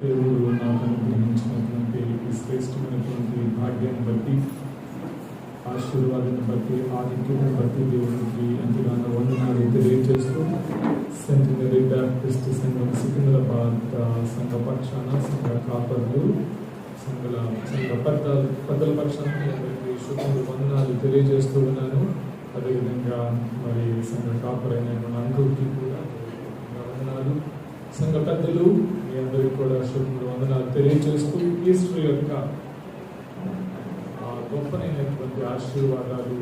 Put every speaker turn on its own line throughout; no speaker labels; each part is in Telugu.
దేవుడు నాకు అనుగ్రహించినటువంటి ఈ శ్రేష్టమైనటువంటి భాగ్యాన్ని బట్టి, ఆశీర్వాదాన్ని బట్టి, ఆధిక్యతను బట్టి దేవునికి ఎంతగానో వందనాలు తెలియజేస్తూ సెంటినరీ బ్యాప్టిస్ట్ సంఘం సికింద్రాబాద్ సంఘ పక్షాన, సంఘ కాపర్లు, సంఘ పెద్దల పక్షాన శుభ్ర వందనాలు తెలియజేస్తూ ఉన్నాను. అదేవిధంగా మరి సంఘ కాపరైన మన అంకుల్కి కూడా వందనాలు. సంఘ పెద్దలు మీ అందరికీ కూడా శుభ్ర వందనాలు తెలియజేస్తూ ఈస్టర్ యొక్క గొప్పనైనటువంటి ఆశీర్వాదాలు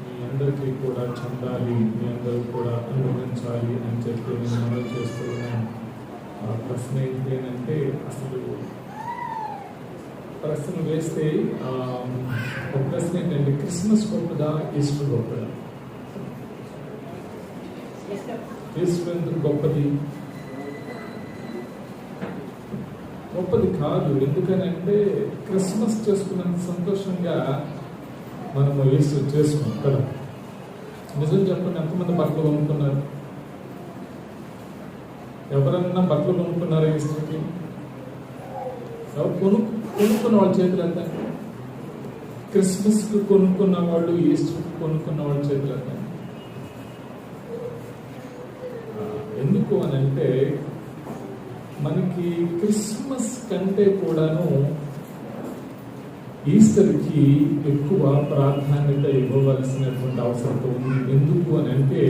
మీ అందరికీ కూడా చెందాలి, మీ అందరూ కూడా అనుభవించాలి అని చెప్పి నేను మనవి చేస్తూ ఉన్నాను. ప్రశ్న ఏంటంటే, అసలు ప్రశ్న వేస్తే ఒక ప్రశ్న ఏంటంటే, క్రిస్మస్ గొప్పదా, ఈస్టర్ గొప్పదా? ఈస్టర్ ఎందుకు గొప్పది? గొప్పది కాదు. ఎందుకనంటే క్రిస్మస్ చేసుకున్నంత సంతోషంగా మనము ఈస్టర్ చేసుకున్నాం కదా. నిజం చెప్పండి, ఎంతమంది బట్టలు కొనుక్కున్నారు? ఎవరన్నా బట్టలు కొనుక్కున్నారా ఈస్టర్కి? ఎవరు కొనుక్కున్న వాళ్ళ చేతులు ఎంత? క్రిస్మస్కి కొనుక్కున్న వాళ్ళు, ఈస్టర్కి కొనుక్కున్న వాళ్ళ చేతులు ఎంత? ఎందుకు అని అంటే, మనకి క్రిస్మస్ కంటే కూడాను ఈస్టర్కి ఎక్కువ ప్రాధాన్యత ఇవ్వవలసినటువంటి అవసరం ఉంది. ఎందుకు అని అంటే,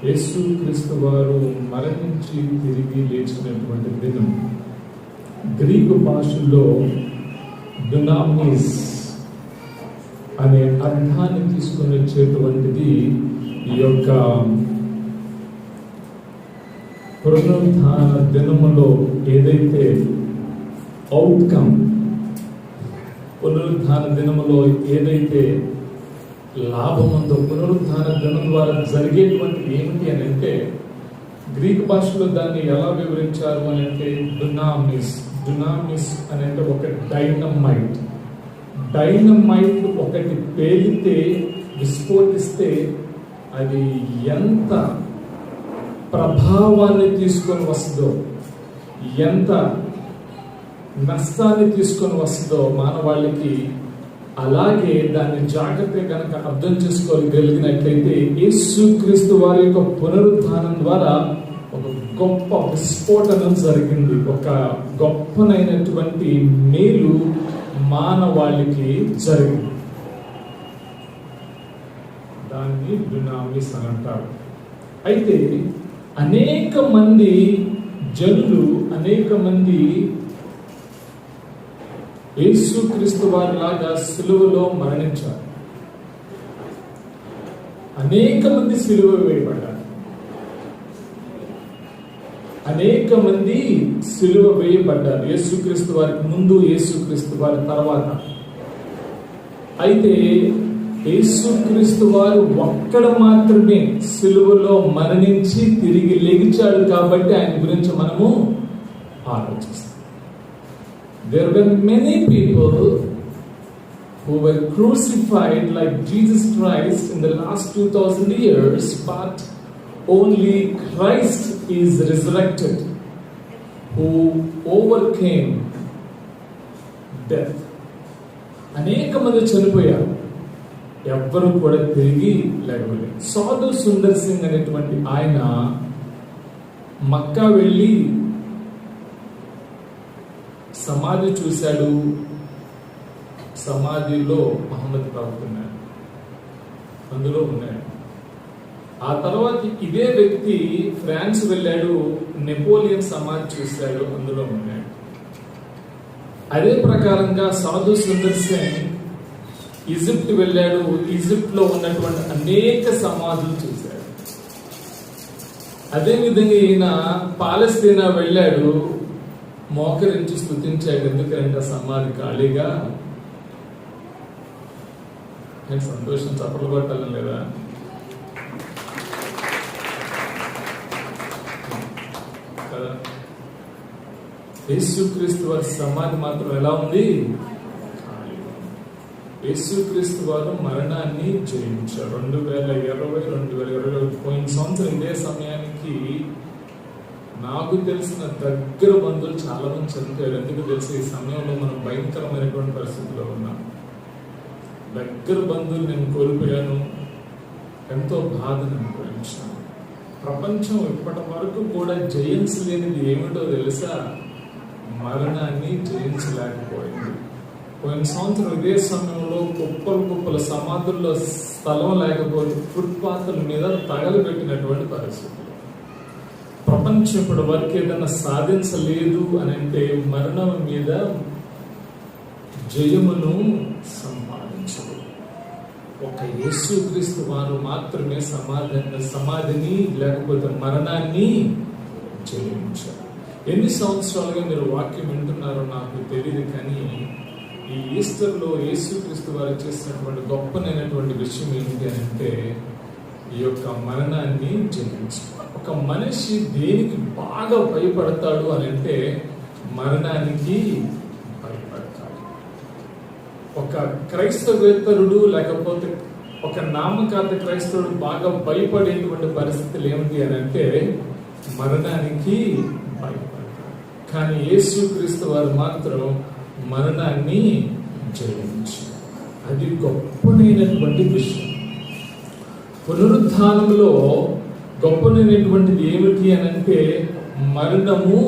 యేసు క్రీస్తు వారు మరణించి తిరిగి లేచినటువంటి దినం. గ్రీకు భాషలో డునామిస్ అనే అర్థాన్ని తీసుకుని వచ్చేటువంటిది ఈ యొక్క పునరుద్ధాన దినములో ఏదైతే అవుట్కమ్, పునరుద్ధాన దినములో ఏదైతే లాభం ఉందో, పునరుద్ధాన దినం ద్వారా జరిగేటువంటి ఏమిటి అని అంటే, గ్రీక్ భాషలో దాన్ని ఎలా వివరించారు అని అంటే, డునామిస్ అని అంటే ఒక డైనమైట్ ఒకటి పేలితే, విస్ఫోటిస్తే అది ఎంత ప్రభావాన్ని తీసుకొని వస్తుందో, ఎంత నష్టాన్ని తీసుకొని వస్తుందో మానవాళికి, అలాగే దాన్ని జాగ్రత్తగా కనుక అర్థం చేసుకోగలిగినట్లయితే, యేసుక్రీస్తు వారి యొక్క పునరుద్ధానం ద్వారా ఒక గొప్ప విస్ఫోటనం జరిగింది. ఒక గొప్పనైనటువంటి మేలు మానవాళికి జరిగింది. దాన్ని డునామిస్ అని అంటారు. అయితే అనేక మంది జనులు, అనేక మంది యేసుక్రీస్తు వారిలాగా సిలువలో మరణించారు. అనేక మంది సిలువ వేయబడ్డారు. అనేక మంది సిలువ వేయబడ్డారు, యేసుక్రీస్తు వారికి ముందు, యేసుక్రీస్తు వారి తర్వాత. అయితే యేసుక్రీస్తు వారు ఒక్కడ మాత్రమే సిలువలో మరణించి తిరిగి లెగిచాడు కాబట్టి ఆయన గురించి మనము ఆలోచిస్తాం. There were many people who were crucified like Jesus Christ in the last 2000 years, but only Christ is resurrected, who overcame death. అనేక మంది చనిపోయారు, ఎవ్వరూ కూడా తిరిగి లేకపోలేదు. సాధు సుందర్ సింగ్ అనేటువంటి ఆయన మక్కా వెళ్ళి సమాధి చూశాడు. సమాధిలో మహమ్మద్ ప్రవక్త ఉన్నాడు, అందులో ఉన్నాడు. ఆ తర్వాత ఇదే వ్యక్తి ఫ్రాన్స్ వెళ్ళాడు, నెపోలియన్ సమాధి చూశాడు, అందులో ఉన్నాడు. అదే ప్రకారంగా సాధు సుందర్ సింగ్ ఈజిప్ట్ వెళ్ళాడు, ఈజిప్ట్ లో ఉన్నటువంటి అనేక సమాధులు చూశాడు. అదేవిధంగా ఈయన పాలస్తీనా వెళ్ళాడు, మోకరించి స్తుతించాడు. ఎందుకంటే సమాధి ఖాళీగా. నేను సంతోషం చప్పట్లు కొట్టాలని లేదా? కదా. యేసుక్రీస్తు వారి సమాధి మాత్రం ఎలా ఉంది? యేసుక్రీస్తు వారు మరణాన్ని జయించారు. 2020, 2021 పోయిన సంవత్సరం ఇదే సమయానికి నాకు తెలిసిన దగ్గర బంధువులు చాలా మంది చనిపోయారు. ఎందుకు తెలిసి ఈ సమయంలో మనం భయంకరమైనటువంటి పరిస్థితిలో ఉన్నాం. దగ్గర బంధువులు నేను కోల్పోయాను, ఎంతో బాధను అనుభవించాను. ప్రపంచం ఇప్పటి వరకు కూడా జయించలేనిది ఏమిటో తెలుసా? మరణాన్ని జయించలేకపోయింది. పోయిన సంవత్సరం ఇదే సమయంలో కుప్పల సమాధుల్లో స్థలం లేకపోతే ఫుట్పాత్ల మీద తగలబెట్టినటువంటి పరిస్థితులు. ప్రపంచం ఇప్పటి వరకు ఏదైనా సాధించలేదు అని అంటే మరణం మీద జయమును సంపాదించదు. ఒక యేసుక్రీస్తు వారు మాత్రమే సమాధిని లేకపోతే మరణాన్ని జయించారు. ఎన్ని సంవత్సరాలుగా మీరు వాక్యం వింటున్నారో నాకు తెలియదు, కానీ ఈ ఈస్టర్లో యేసుక్రీస్తు వారు చేసినటువంటి గొప్పనైనటువంటి విషయం ఏంటి అని అంటే ఈ యొక్క మరణాన్ని జయించారు. ఒక మనిషి దేనికి బాగా భయపడతాడు అని అంటే మరణానికి భయపడతాడు. ఒక క్రైస్తవేతరుడు లేకపోతే ఒక నామకార్థ క్రైస్తవుడు బాగా భయపడేటువంటి పరిస్థితులు ఏమిటి అని అంటే మరణానికి భయపడతాడు. కానీ యేసుక్రీస్తు వారు మాత్రం మరణాన్ని జయించారు. అది గొప్పనైనటువంటి విషయం. పునరుద్ధానంలో గొప్పనైనటువంటిది ఏమిటి అని అంటే మరణము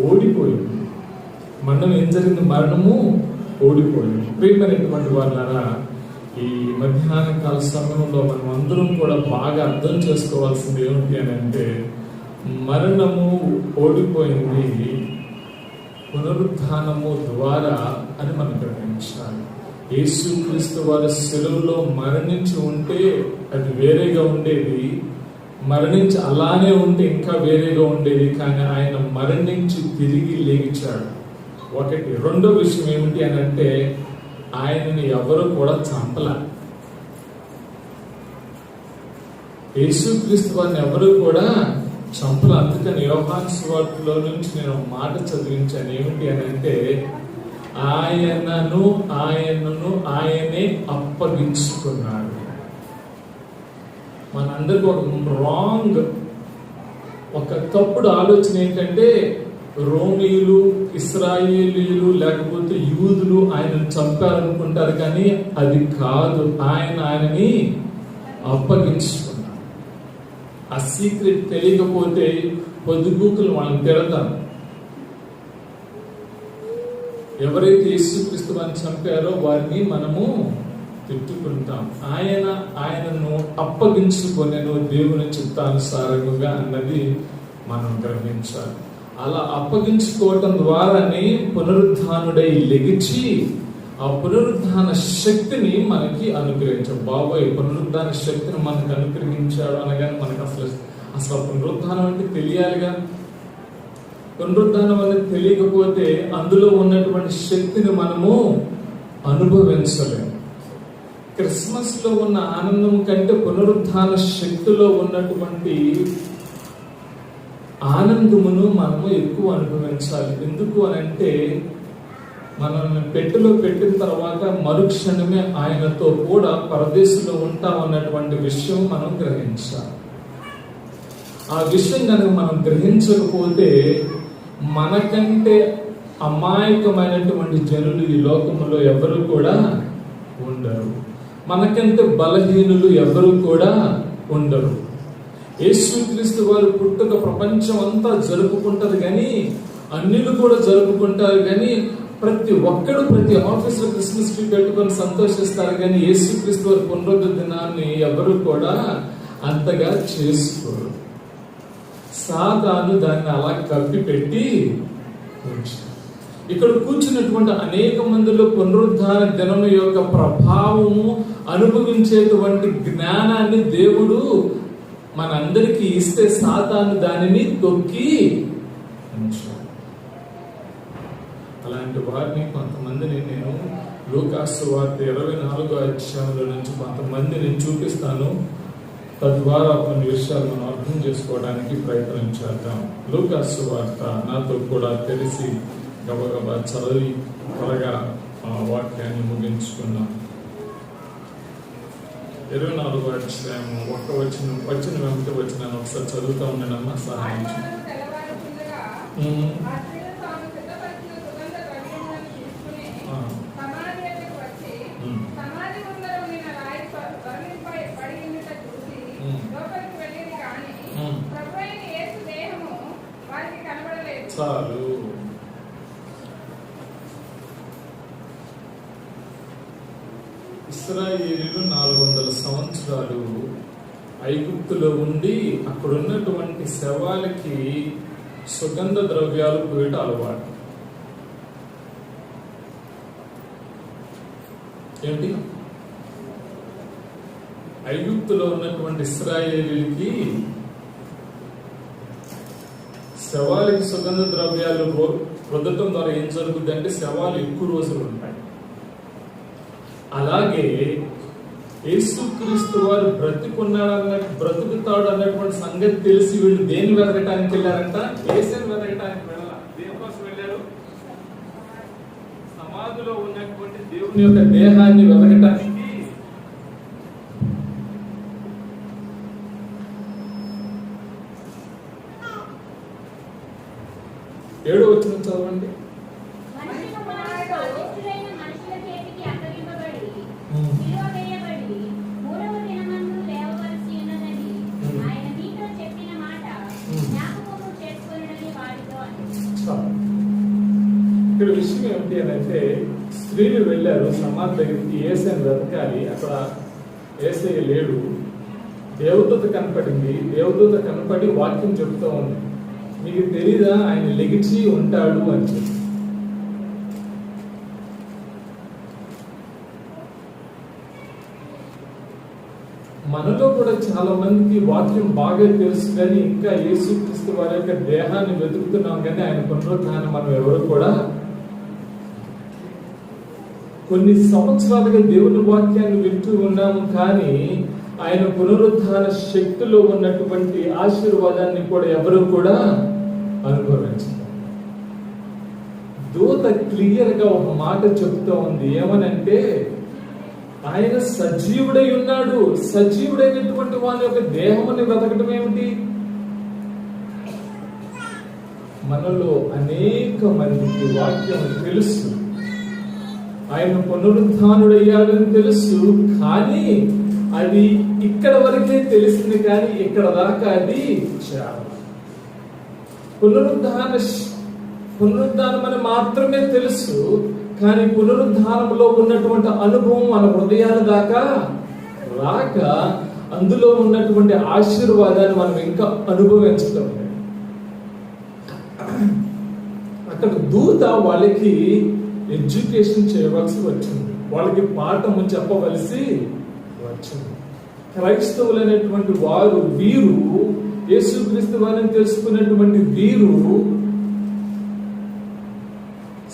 ఓడిపోయింది. మరణం ఏం జరిగింది? మరణము ఓడిపోయింది. ప్రియమైనటువంటి వాళ్ళారా, ఈ మధ్యాహ్న కాల సమయంలో మనం అందరం కూడా బాగా అర్థం చేసుకోవాల్సింది ఏమిటి అని అంటే మరణము ఓడిపోయింది పునరుద్ధానము ద్వారా అని మనం గ్రహించాలి. యేసుక్రీస్తు వారి శిలువలో మరణించి ఉంటే అది వేరేగా ఉండేది, మరణించి అలానే ఉంటే ఇంకా వేరేగా ఉండేది. కానీ ఆయన మరణించి తిరిగి లేచాడు. ఒకటి. రెండో విషయం ఏమిటి అని అంటే ఆయనని ఎవరు కూడా చంపలే. యేసుక్రీస్తు వారిని ఎవరు కూడా చంపల. అందుకని యోహాను సువార్తలో నుంచి నేను మాట చదివించాను. ఏమిటి అని అంటే ఆయనను ఆయనే అప్పగించుకున్నాడు. మనందరికి ఒక తప్పుడు ఆలోచన ఏంటంటే రోమీయులు, ఇశ్రాయేలీయులు లేకపోతే యూదులు ఆయనను చంపారనుకుంటారు, కానీ అది కాదు. ఆయనని అప్పగించుకున్నాడు. ఆ సీక్రెట్ తెలియకపోతే పొద్దుగూకులు వాళ్ళని తిడతారు. ఎవరైతే యేసుక్రీస్తు వారిని చంపారో వారిని మనము తిట్టుకుంటాం. ఆయనను అప్పగించుకొనెను దేవుని చిత్తానుసారముగా అన్నది మనం గ్రహించాలి. అలా అప్పగించుకోవటం ద్వారానే పునరుద్ధానుడై లెగిచి ఆ పునరుద్ధాన శక్తిని మనకి అనుగ్రహించాడు. బాబోయ్, పునరుద్ధాన శక్తిని మనకు అనుగ్రహించాడు అనగానే మనకు అసలు పునరుద్ధానం అంటే తెలియాలిగా. పునరుద్ధానం అనేది తెలియకపోతే అందులో ఉన్నటువంటి శక్తిని మనము అనుభవించలేము. క్రిస్మస్ లో ఉన్న ఆనందం కంటే పునరుద్ధాన శక్తిలో ఉన్నటువంటి ఆనందమును మనము ఎక్కువ అనుభవించాలి. ఎందుకు అని అంటే మనల్ని పెట్టెలో పెట్టిన తర్వాత మరుక్షణమే ఆయనతో కూడా పరదేశంలో ఉంటామన్నటువంటి విషయం మనం గ్రహించాలి. ఆ విషయం కనుక మనం గ్రహించకపోతే మనకంటే అమాయకమైనటువంటి జనులు ఈ లోకములో ఎవరు కూడా ఉండరు. మనకంటే బలహీనులు ఎవరు కూడా ఉండరు. యేసుక్రీస్తు వారు పుట్టుక ప్రపంచం అంతా జరుపుకుంటారు, కానీ అన్యులు కూడా జరుపుకుంటారు, కానీ ప్రతి ఒక్కడు ప్రతి ఆఫీసులో క్రిస్మస్ ట్రీ పెట్టుకొని సంతోషిస్తారు, కానీ యేసుక్రీస్తు వారి పునరుద్ధరణ దినాన్ని ఎవరు కూడా అంతగా చేసుకోరు. సాతాను దాన్ని అలా కప్పి పెట్టి ఉంచారు. ఇక్కడ కూర్చున్నటువంటి అనేక మందిలో పునరుద్ధాన దినం యొక్క ప్రభావము అనుభవించేటువంటి జ్ఞానాన్ని దేవుడు మనందరికీ ఇస్తే సాతాను దానిని తొక్కి ఉంచాడు. అలాంటి వారిని కొంతమందిని నేను లూకాసు వార్త 24వ అధ్యాయంలో నుంచి కొంతమందిని చూపిస్తాను. తద్వారా కొన్ని విషయాలు మనం అర్థం చేసుకోవడానికి ప్రయత్నం చేద్దాం. లూకాసు వార్త నాతో కూడా తెలిసి గబగబా చదివి త్వరగా ఆ వాక్యాన్ని ముగించుకున్నాం. 24వ అధ్యాయం 1 వచ్చిన వెంబడి వచ్చిన ఒకసారి చదువుతా ఉన్నానమ్మా, సహాయం చాలు. ఇశ్రాయేలీయులు 400 సంవత్సరాలు ఐగుప్తులో ఉండి అక్కడ ఉన్నటువంటి శవాలకి సుగంధ ద్రవ్యాలు పోయట అలవాటు. ఏంటి? ఐగుప్తులో ఉన్నటువంటి ఇశ్రాయేలీయులకి శవాలకి సుగంధ ద్రవ్యాలు రుద్దటం ద్వారా ఏం జరుగుతుంది అంటే శవాలు ఎక్కువ రోజులు ఉంటాయి. అలాగే యేసుక్రీస్తు వారు బ్రతుకుతాడు అన్నటువంటి సంగతి తెలిసి వీళ్ళు దేన్ని వెతకటానికి వెళ్ళారంట? యేసుని వెతకటానికి వెళ్ళాలి. దేనికోసం వెళ్ళారు? సమాధిలో ఉన్నటువంటి దేవుని యొక్క దేహాన్ని వెతకటానికి. ఏడో వచ్చిన చదవండి. ఇక్కడ విషయం ఏమిటి అని అంటే, స్త్రీలు వెళ్ళారు సమాధి దగ్గరికి, యేసయ్యను వెతకాలి. అక్కడ యేసయ్య లేడు. దేవదూత కనపడింది. దేవదూత కనపడి వాక్యం చెప్తూ ఉంది, మీకు తెలీదా ఆయన లెగిచి ఉంటాడు అని చెప్పి. మనలో కూడా చాలా మందికి వాక్యం బాగా తెలుసు, కానీ ఇంకా యేసుక్రీస్తు వారి యొక్క దేహాన్ని వెతుకుతున్నాం, కానీ ఆయన పునరుద్ధానం మనం ఎవరు కూడా కొన్ని సంవత్సరాలుగా దేవుని వాక్యాన్ని వింటూ ఉన్నాము, కానీ ఆయన పునరుద్ధాన శక్తిలో ఉన్నటువంటి ఆశీర్వాదాన్ని కూడా ఎవరు కూడా అనుభవించారు. దూత క్లియర్ గా ఒక మాట చెప్తూ ఉంది, ఏమనంటే ఆయన సజీవుడై ఉన్నాడు. సజీవుడైనటువంటి వాని యొక్క దేహముని వెతకటం ఏమిటి? మనలో అనేక మందికి వాక్యం తెలుసు, ఆయన పునరుద్ధానుడయ్యాడని తెలుసు, కానీ అది ఇక్కడ వరకే తెలిసింది, కానీ ఇక్కడ దాకా అది చాలా. పునరుద్ధానం అని మాత్రమే తెలుసు, కానీ పునరుద్ధానంలో ఉన్నటువంటి అనుభవం మన హృదయాల దాకా రాక అందులో ఉన్నటువంటి ఆశీర్వాదాన్ని మనం ఇంకా అనుభవించడం. అక్కడ దూత వాళ్ళకి ఎడ్యుకేషన్ చేయవలసి వచ్చింది, వాళ్ళకి పాఠము చెప్పవలసి వచ్చింది. క్రైస్తవులైనటువంటి వారు, వీరు యేసుక్రీస్తు వారిని తెలుసుకున్నటువంటి వీరు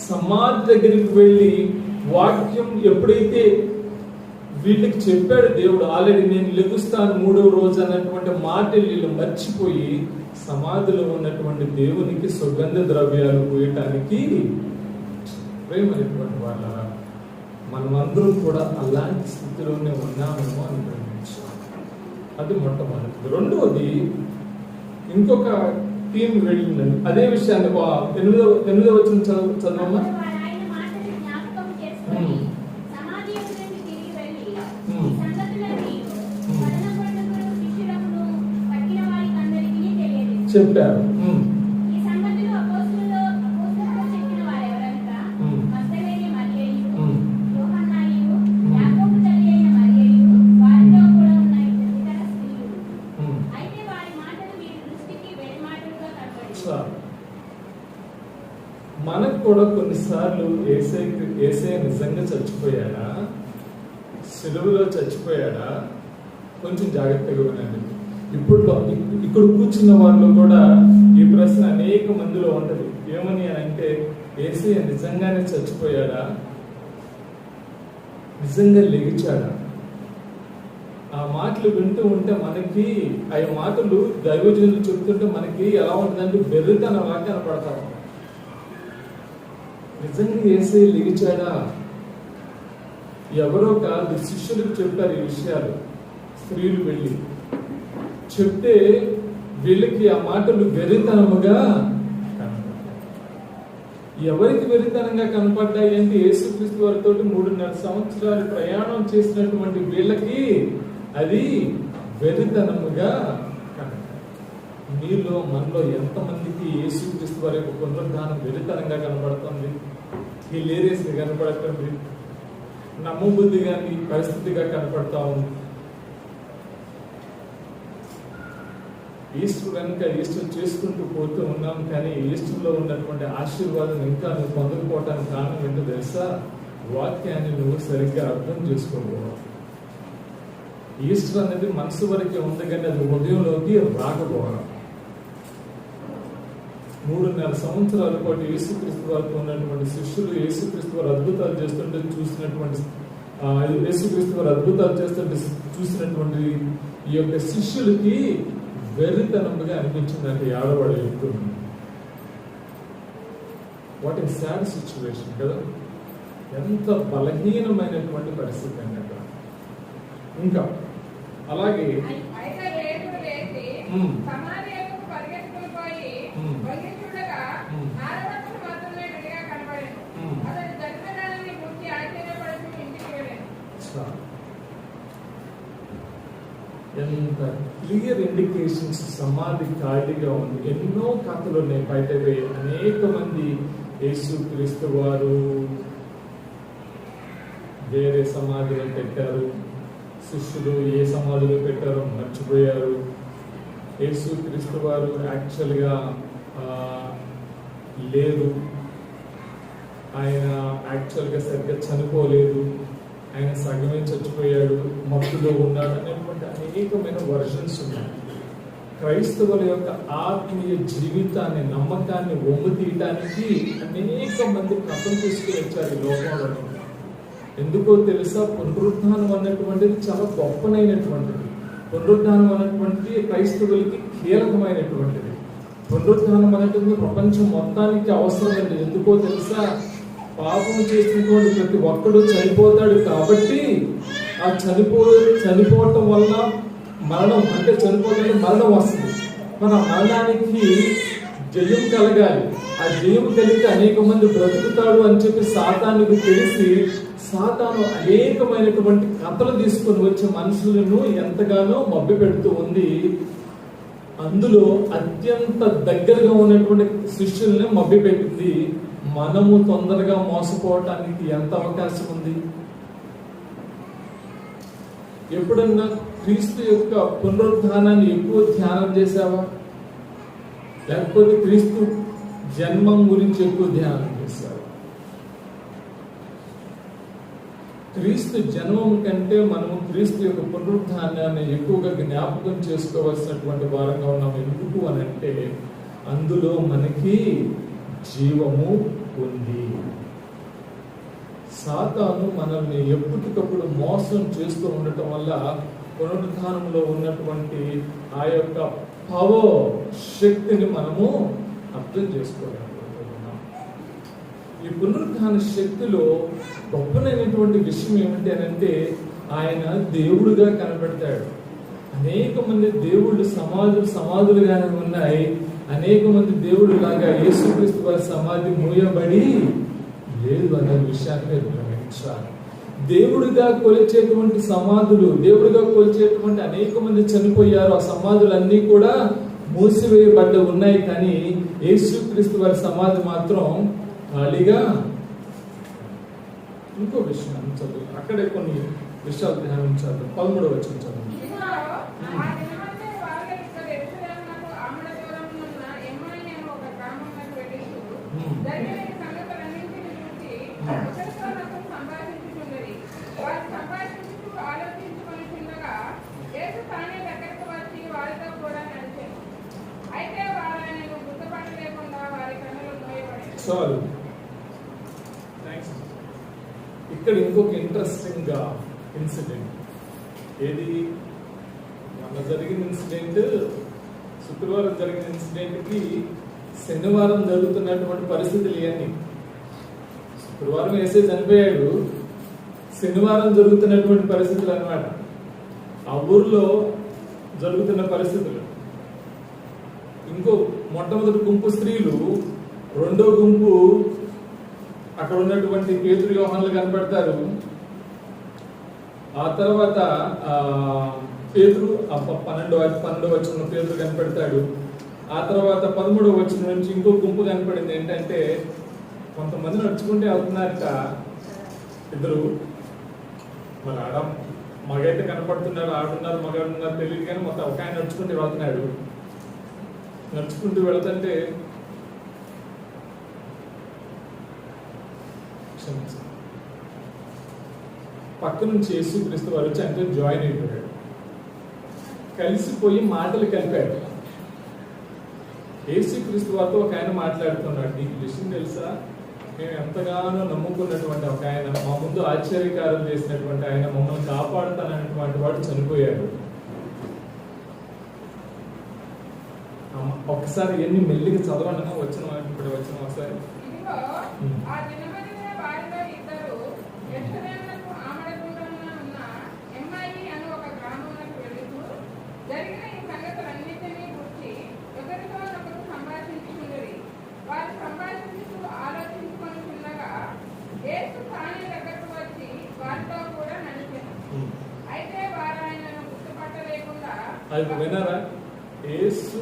సమాధి దగ్గరికి వెళ్ళి వాక్యం ఎప్పుడైతే వీళ్ళకి చెప్పాడు దేవుడు, ఆల్రెడీ నేను లెగుస్తాను 3వ రోజు అన్నటువంటి మాట వీళ్ళు మర్చిపోయి సమాధిలో ఉన్నటువంటి దేవునికి సుగంధ ద్రవ్యాలు పోయటానికి ప్రేమైనటువంటి వాళ్ళ మనమందరం కూడా అలాంటి స్థితిలోనే ఉన్నామేమో అని గ్రహించాం. అది మొట్టమొదటి. రెండవది, ఇంకొక టీం వెళ్ళిందండి అదే విషయాన్ని. 8వ వచనం చదవమ్మా. చెప్పారు. మనకు కూడా కొన్నిసార్లు యేసయ్య నిజంగా చచ్చిపోయాడా, సిలువలో చచ్చిపోయాడా, కొంచెం జాగ్రత్తగా వినండి. ఇక్కడ కూర్చున్న వాళ్ళు కూడా ఈ ప్రశ్న అనేక మందిలో ఉంటది. ఏమని అంటే, యేసయ్య నిజంగానే చచ్చిపోయాడా, నిజంగా లెగిచాడా? ఆ మాటలు వింటూ ఉంటే మనకి ఆ మాటలు దైవజనులు చెప్తుంటే మనకి ఎలా ఉంటుందంటే బెర్రితనంలా కనపడతాం. నిజంగా యేసయ్య లెగిచాడా? ఎవరో కాదు, శిష్యులకు చెప్పారు ఈ విషయాలు. స్త్రీలు వెళ్ళి చెప్తే వీళ్ళకి ఆ మాటలు వెరితనముగా కనపడ్డాయి. ఎవరికి వెరితనంగా కనపడ్డాయి అంటే యేసుక్రీస్తు వారితో 3.5 సంవత్సరాలు ప్రయాణం చేసినటువంటి వీళ్ళకి అది వెరితనముగా కనపడ్డాయి. మీలో మనలో ఎంతమందికి యేసుక్రీస్తు వారి యొక్క పునరుద్ధానం వెరితనంగా కనపడుతుంది, హిలేరియస్ గా కనపడుతుంది, నమ్మబుద్ధి గాని పరిస్థితిగా కనపడతా ఉంది. ఈస్టర్ కనుక ఈస్టర్ చేసుకుంటూ పోతూ ఉన్నాం, కానీ ఈస్టర్లో ఉన్నటువంటి ఆశీర్వాదం ఇంకా నువ్వు పొందకపోవటానికి కారణం ఏంటో తెలుసా? వాక్యాన్ని నువ్వు సరిగ్గా అర్థం చేసుకోవాలి. ఈస్టర్ అనేది మనసు వరకే ఉంది, కానీ అది హృదయంలోకి రాకపోవడం. 3.5 సంవత్సరాల పాటు యేసుక్రీస్తు వారితో ఉన్నటువంటి శిష్యులు యేసుక్రీస్తు వారు అద్భుతాలు చేస్తుంటే చూసినటువంటి ఈ యొక్క శిష్యులకి వెర్రితనముగా అనిపించింది అంటే ఆడవాడు చెప్తున్నాను. వాట్ ఏ సాడ్ సిచ్యువేషన్ కదా, ఎంత బలహీనమైనటువంటి పరిస్థితి అన్నట్టు. ఇంకా అలాగే ఎంత క్లియర్ ఇండికేషన్స్ సమాధి ఖాళీగా ఉంది. ఎన్నో కథలు ఉన్నాయి బయట. అనేక మంది యేసుక్రీస్తు వారు వేరే సమాధిలో పెట్టారు, శిష్యులు ఏ సమాధిలో పెట్టారో మర్చిపోయారు. యేసుక్రీస్తు వారు యాక్చువల్గా లేరు, ఆయన యాక్చువల్గా సరిగ్గా చనిపోలేదు, ఆయన సగమే చచ్చిపోయాడు, మత్తులో ఉన్నాడు అనేటువంటి అనేకమైన వర్షన్స్ ఉన్నాయి. క్రైస్తవుల యొక్క ఆత్మీయ జీవితాన్ని, నమ్మకాన్ని ఒమ్ము తీయటానికి అనేక మంది కథలు తీసుకుని వచ్చారు ఈ లోకంలో. ఎందుకో తెలుసా? పునరుద్ధానం అన్నటువంటిది చాలా గొప్పనైనటువంటిది. పునరుద్ధానం అన్నటువంటిది క్రైస్తవులకి కీలకమైనటువంటిది. పునరుద్ధానం అనేటువంటి ప్రపంచం మొత్తానికి అవసరమైనది. ఎందుకో తెలుసా? పాపం చేసినటువంటి ప్రతి ఒక్కడు చనిపోతాడు కాబట్టి ఆ చనిపోవటం వల్ల మరణం, అంటే చనిపోతే మరణం వస్తుంది. మన మరణానికి జయం కలగాలి. ఆ జయం కలిగితే అనేక మంది బ్రతుకుతాడు అని చెప్పి సాతానుకు తెలిసి సాతాను అనేకమైనటువంటి కథలు తీసుకొని వచ్చే మనుషులను ఎంతగానో మభ్య పెడుతూ ఉంది. అందులో అత్యంత దగ్గరగా ఉన్నటువంటి శిష్యుల్ని మభ్య పెట్టింది. మనము తొందరగా మోసపోవటానికి ఎంత అవకాశం ఉంది? ఎప్పుడన్నా క్రీస్తు యొక్క పునరుద్ధానాన్ని ఎక్కువ ధ్యానం చేసావా? లేకపోతే క్రీస్తు జన్మం గురించి ఎక్కువ ధ్యానం చేసావా? క్రీస్తు జన్మం కంటే మనము క్రీస్తు యొక్క పునరుద్ధానాన్ని ఎక్కువగా జ్ఞాపకం చేసుకోవాల్సినటువంటి వారంగా ఉన్నాం. ఎందుకు అని అంటే అందులో మనకి జీవము ఉంది. సాతాను మనల్ని ఎప్పటికప్పుడు మోసం చేస్తూ ఉండటం వల్ల పునరుద్ధానంలో ఉన్నటువంటి ఆ యొక్క పవర్, శక్తిని మనము అర్థం చేసుకోలేకపోతున్నాం. ఈ పునరుద్ధాన శక్తిలో గొప్పనైనటువంటి విషయం ఏమిటి అని అంటే ఆయన దేవుడుగా కనబడతాడు. అనేక మంది దేవుళ్ళు సమాధులుగానే ఉన్నాయి. అనేక మంది దేవుడు లాగా యేసుక్రీస్తు వారి సమాధి మూయబడి లేదు అనే విషయాన్ని మీరు గమనించాలి. దేవుడిగా కొలిచేటువంటి సమాధులు, దేవుడిగా కొలిచేటువంటి అనేక మంది చనిపోయారు. ఆ సమాధులన్నీ కూడా మూసివేయబడ్డ ఉన్నాయి, కానీ యేసుక్రీస్తు వారి సమాధి మాత్రం ఖాళీగా. ఇంకో విషయం చదువు, అక్కడే కొన్ని విషయాలు ధ్యానించాలి. 13వ వచనం చదువు. చాలు, ఇక్కడ ఇంకొక ఇంట్రెస్టింగ్ ఇన్సిడెంట్. ఏది? మొన్న జరిగిన ఇన్సిడెంట్, శుక్రవారం జరిగిన ఇన్సిడెంట్ కి శనివారం జరుగుతున్నటువంటి పరిస్థితులు ఇవన్నీ. శుక్రవారం వేసే చనిపోయాడు, శనివారం జరుగుతున్నటువంటి పరిస్థితులు అన్నమాట. ఆ ఊర్లో జరుగుతున్న పరిస్థితులు. ఇంకో మొట్టమొదటి గుంపు స్త్రీలు, రెండో గుంపు అక్కడ ఉన్నటువంటి పేతురు యోహానులు కనపడతారు. ఆ తర్వాత పేతురు 12వ వచనంలో పేతురు కనపడతాడు. ఆ తర్వాత 13వ వచనం నుంచి ఇంకో గుంపు కనపడింది. ఏంటంటే కొంతమంది నడుచుకుంటే వెళ్తున్నారట ఇద్దరు. మరి మగైతే కనపడుతున్నారు, ఆడున్నారు, మగాడున్నారు తెలియదు కానీ మొత్తం ఒక ఆయన నడుచుకుంటూ వెళ్తున్నాడు. నడుచుకుంటూ వెళ్తుంటే పక్క నుంచి యేసుక్రీస్తు వారు వచ్చి ఆయనతో జాయిన్ అయిపోయాడు. కలిసిపోయి మాటలు కలిపాడు. యేసుక్రీస్తు వారితో ఒక ఆయన మాట్లాడుతున్నాడు. నీకు విషయం తెలుసా, మేము ఎంతగానో నమ్ముకున్నటువంటి ఒక ఆయన, మా ముందు ఆశ్చర్యకారం చేసినటువంటి ఆయన, మమ్మల్ని కాపాడుతానటువంటి వాడు చనిపోయాడు. ఒకసారి ఎన్ని మెల్లిగా చదవండి. వచ్చిన ఇప్పుడు వచ్చిన ఒకసారి అది విన్నారా? యేసు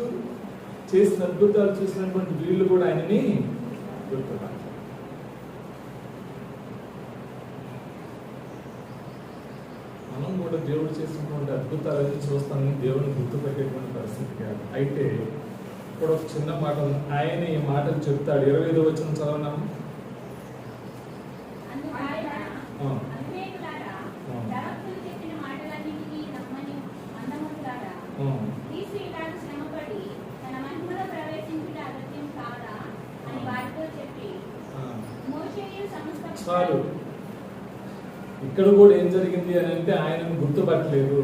చేసిన అద్భుతాలు చూసినటువంటి వీళ్ళు కూడా ఆయనని గుర్తుపట్టారు. మనం కూడా దేవుడు చేసినటువంటి అద్భుతాలని చూస్తామని దేవుని గుర్తుపెట్టేటువంటి పరిస్థితి కాదు. అయితే ఇప్పుడు ఒక చిన్న మాట ఉంది. ఆయన ఈ మాటలు చెప్తాడు. 25వ వచనం చదవనాము. చాలు. ఇక్కడ కూడా ఏం జరిగింది అని అంటే ఆయనను గుర్తుపట్టలేదు.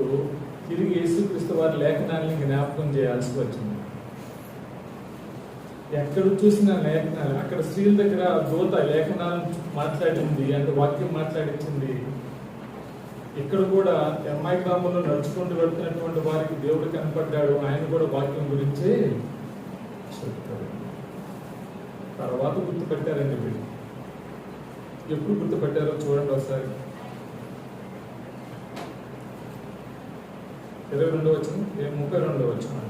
తిరిగి యేసుక్రీస్తు వారి లేఖనాన్ని జ్ఞాపకం చేయాల్సి వచ్చింది. ఎక్కడ చూసిన లేఖనాలు, అక్కడ స్త్రీల దగ్గర దూత లేఖనాలను మాట్లాడింది, అంటే వాక్యం మాట్లాడించింది. ఇక్కడ కూడా ఎమ్మాయి గ్రామంలో నడుచుకుంటూ వెళ్తున్నటువంటి వారికి దేవుడు కనపడ్డాడు. ఆయన కూడా వాక్యం గురించే చెప్తాడు. తర్వాత గుర్తుపెట్టారండి వీళ్ళు. ఎప్పుడు గుర్తుపెట్టారో చూడండి ఒకసారి. 22వ వచనం, 32వ వచనం.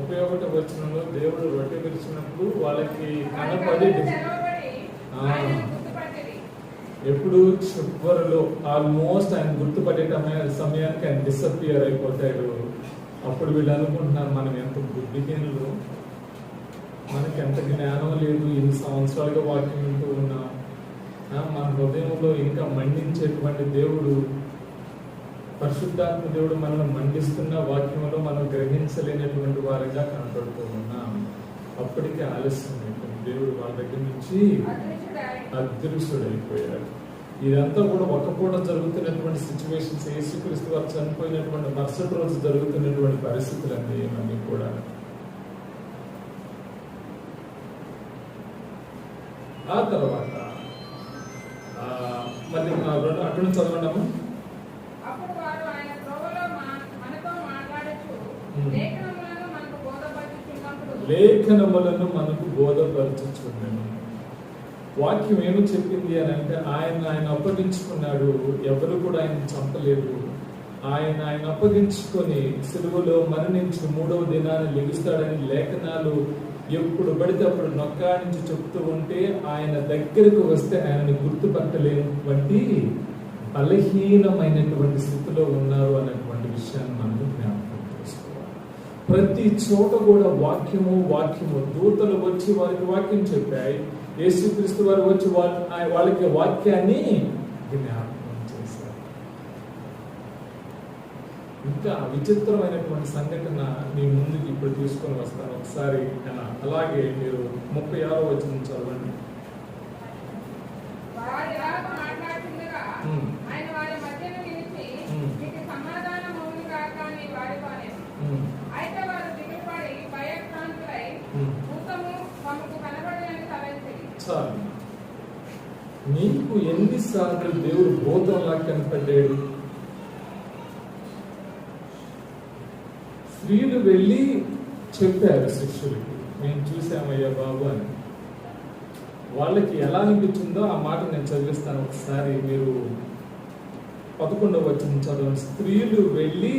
ఉపయోగ వచనంలో దేవుడు రొట్టె విరిచినప్పుడు వాళ్ళకి కనపడి ఎప్పుడు చివరిలో ఆల్మోస్ట్ ఆయన గుర్తుపట్టే సమయానికి ఆయన డిసప్పియర్ అయిపోతాడు. అప్పుడు వీళ్ళు అనుకుంటున్నారు, మనం ఎంత బుద్ధిహీనులు, మనకి ఎంత జ్ఞానం లేదు, ఇన్ని సంవత్సరాలుగా వాక్యం వింటూ ఉన్నాం, మన హృదయంలో ఇంకా మండించేటువంటి దేవుడు, పరిశుద్ధాత్మ దేవుడు మనల్ని మండిస్తున్న వాక్యంలో మనం గ్రహించలేనటువంటి వారిగా కనపడుతూ ఉన్నాం. అప్పటికే ఆలస్యం అయిపోయింది. దేవుడు వాళ్ళ దగ్గర నుంచి అదృశ్యుడైపోయాడు. ఇదంతా కూడా ఒక పూట జరుగుతున్నటువంటి సిచ్యువేషన్స్. యేసుక్రీస్తు వారు చనిపోయినటువంటి మరుసటి రోజు జరుగుతున్నటువంటి పరిస్థితులు అండి ఇవన్నీ కూడా. ఆ తర్వాత మళ్ళీ అక్కడ నుంచి చదవడము. లేఖనములను మనకు బోధపరచుచున్నాను. వాక్యం ఏమి చెప్పింది అని అంటే ఆయన అప్పగించుకున్నాడు. ఎవరు కూడా ఆయన చంపలేదు. ఆయన అప్పగించుకొని సిలువలో మరణించి 3వ దినాన్ని లెగుస్తాడని లేఖనాలు ఎప్పుడు పడితే అప్పుడు నొక్కాడించి చెప్తూ ఉంటే ఆయన దగ్గరకు వస్తే ఆయనని గుర్తుపట్టలేనటువంటి బలహీనమైనటువంటి స్థితిలో ఉన్నారు అనేటువంటి విషయాన్ని మనకు జ్ఞాపకం చేసుకోవాలి. ప్రతి చోట కూడా వాక్యము దూతలు వచ్చి వారికి వాక్యం చెప్పాయి. యేసుక్రీస్తు వారు వచ్చి వాళ్ళకి వాక్యాన్ని జ్ఞాపకం చేశారు. ఇంకా విచిత్రమైనటువంటి సంఘటన మీ ముందుకి ఇప్పుడు తీసుకొని వస్తాను ఒకసారి. అలాగే మీరు 36వ వచనం చదవండి.
ఆయన వారి మధ్యన నిలిచి మీకు సమాధానము కాక
సార్లు, నీకు ఎన్నిసార్లు దేవుడు భూతంలా కనపడ్డాడు? స్త్రీలు వెళ్ళి చెప్పారు శిష్యులకి, మేము చూసామయ్యా బాబు అని. వాళ్ళకి ఎలా అనిపించిందో ఆ మాట నేను చదివిస్తాను ఒకసారి, మీరు 11వ వచనం చదవండి. స్త్రీలు వెళ్ళి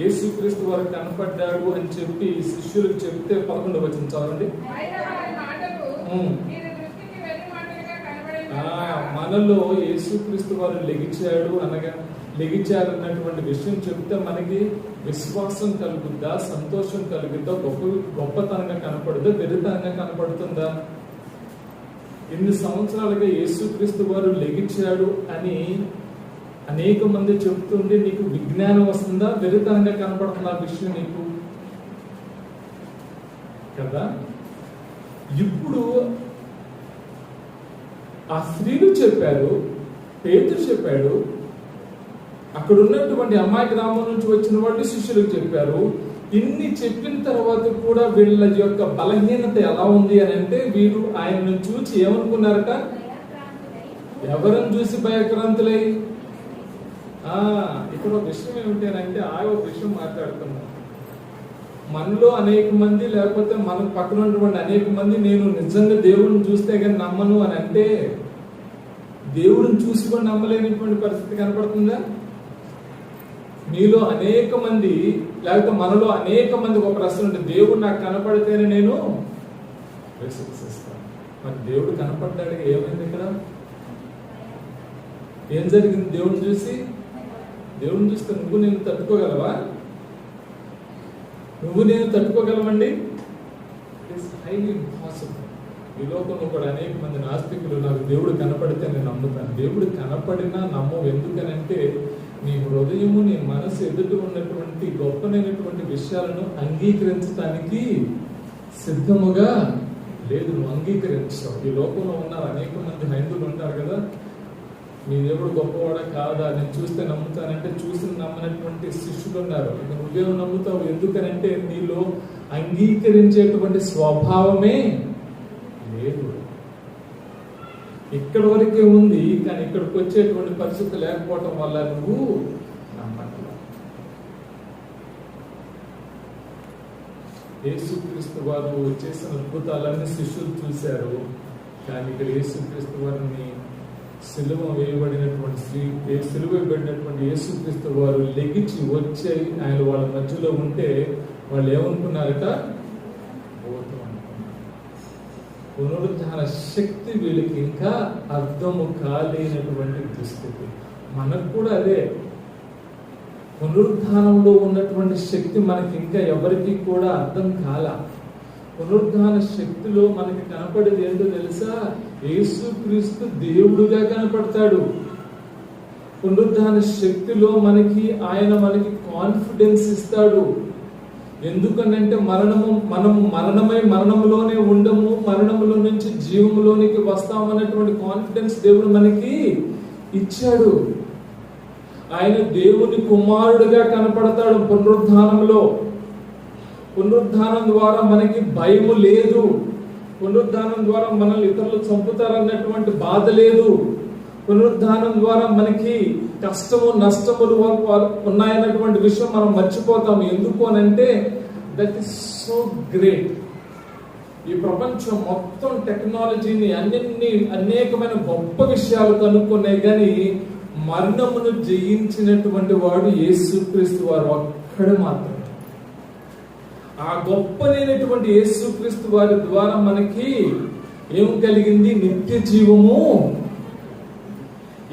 యేసుక్రీస్తు వారు కనపడ్డాడు అని చెప్పి శిష్యులకు చెప్తే 11వ వచనం చదవండి. మనలో యేసుక్రీస్తు వారు లెగిచారు అన్నటువంటి విషయం చెప్తే మనకి విశ్వాసం కలుగుద్దా, సంతోషం కలుగుద్దా, గొప్పతనంగా కనపడుద్దా, వెరితనంగా కనపడుతుందా? ఇన్ని సంవత్సరాలుగా యేసుక్రీస్తు వారు లెగిచాడు అని అనేక మంది చెప్తుంటే నీకు విజ్ఞానం వస్తుందా, వెరితనంగా కనపడుతుందా ఆ విషయం నీకు? కదా. ఇప్పుడు ఆ స్త్రీలు చెప్పారు, పేతురు చెప్పాడు, అక్కడ ఉన్నటువంటి అమ్మాయి గ్రామం నుంచి వచ్చిన వాళ్ళు శిష్యులకు చెప్పారు. ఇన్ని చెప్పిన తర్వాత కూడా వీళ్ళ యొక్క బలహీనత ఎలా ఉంది అని అంటే, వీరు ఆయనను చూసి ఏమనుకున్నారట? ఎవరిని చూసి భయక్రాంతులై? ఇక్కడ ఒక విషయం ఏమిటి అని అంటే, ఒక విషయం మాట్లాడుతున్నాం. మనలో అనేక మంది, లేకపోతే మన పక్కన ఉన్నటువంటి అనేక మంది, నేను నిజంగా దేవుడిని చూస్తే కానీ నమ్మను అని అంటే, దేవుడిని చూసి కూడా నమ్మలేనటువంటి పరిస్థితి కనపడుతుందా? మీలో అనేక మంది, లేకపోతే మనలో అనేక మంది ఒక ప్రశ్న ఉంటుంది, దేవుడు నాకు కనపడితేనే నేను విశ్వసిస్తాను. మరి దేవుడు కనపడ్డాడు, ఏమైంది ఇక్కడ? ఏం జరిగింది? దేవుడిని చూస్తే నువ్వు నేను తట్టుకోగలవా? నువ్వు నేను తట్టుకోగలవండి? It's highly impossible. ఈ లోకంలో కూడా అనేక మంది నాస్తికులు, నాకు దేవుడు కనపడితే నేను నమ్ముతాను. దేవుడు కనపడినా నమ్మవు. ఎందుకనంటే నీ హృదయము, నీ మనసు ఎదుట ఉన్నటువంటి గొప్పనైనటువంటి విషయాలను అంగీకరించడానికి సిద్ధముగా లేదు. నువ్వు అంగీకరించావు. ఈ లోకంలో ఉన్నారు అనేక మంది హైందువులు ఉంటారు కదా, నీ దేవుడు గొప్పవాడా కాదా, నేను చూస్తే నమ్ముతానంటే చూసి నమ్మనటువంటి శిష్యులు ఉన్నారు. నువ్వేమో నమ్ముతావు. ఎందుకనంటే నీలో అంగీకరించేటువంటి స్వభావమే లేదు. ఇక్కడ వరకే ఉంది, కానీ ఇక్కడికి వచ్చేటువంటి పరిస్థితి లేకపోవటం వల్ల నువ్వు నమ్మట్లా. యేసుక్రీస్తు వారు చేసిన అద్భుతాలన్నీ శిష్యులు చూశారు, కానీ ఇక్కడ యేసుక్రీస్తు వారిని సిలువ వేయబడినటువంటి సిలువ వేయబడినటువంటి యేసుక్రీస్తు వారు లెగిచి వచ్చి ఆయన వాళ్ళ మధ్యలో ఉంటే వాళ్ళు ఏమనుకున్నారట? పునరుద్ధాన శక్తి వీళ్ళకి ఇంకా అర్థము కాలేనటువంటి దుస్థితి. మనకు కూడా అదే, పునరుద్ధానంలో ఉన్నటువంటి శక్తి మనకి ఇంకా ఎవరికి కూడా అర్థం కాల. పునరుద్ధాన శక్తిలో మనకి కనపడేది ఏంటో తెలుసా? యేసుక్రీస్తు దేవుడుగా కనపడతాడు. పునరుద్ధాన శక్తిలో ఆయన మనకి కాన్ఫిడెన్స్ ఇస్తాడు. ఎందుకనంటే మనము మరణమై మరణంలోనే ఉండము, మరణంలో నుంచి జీవంలోనికి వస్తామన్నటువంటి కాన్ఫిడెన్స్ దేవుడు మనకి ఇచ్చాడు. ఆయన దేవుని కుమారుడుగా కనపడతాడు పునరుద్ధానంలో. పునరుద్ధానం ద్వారా మనకి భయము లేదు. పునరుద్ధానం ద్వారా మనల్ని ఇతరులు చంపుతారన్నటువంటి బాధ లేదు. పునరుద్ధానం ద్వారా మనకి కష్టము నష్టములు ఉన్నాయన్నటువంటి విషయం మనం మర్చిపోతాము. ఎందుకు అనంటే దట్ ఈస్ సో గ్రేట్. ఈ ప్రపంచం మొత్తం టెక్నాలజీని అనేకమైన గొప్ప విషయాలు కనుక్కున్నాయి, కానీ మరణమును జయించినటువంటి వాడు యేసుక్రీస్తు వారు ఒక్కడే మాత్రమే. ఆ గొప్పనైనటువంటి యేసుక్రీస్తు వారి ద్వారా మనకి ఏం కలిగింది? నిత్య జీవము.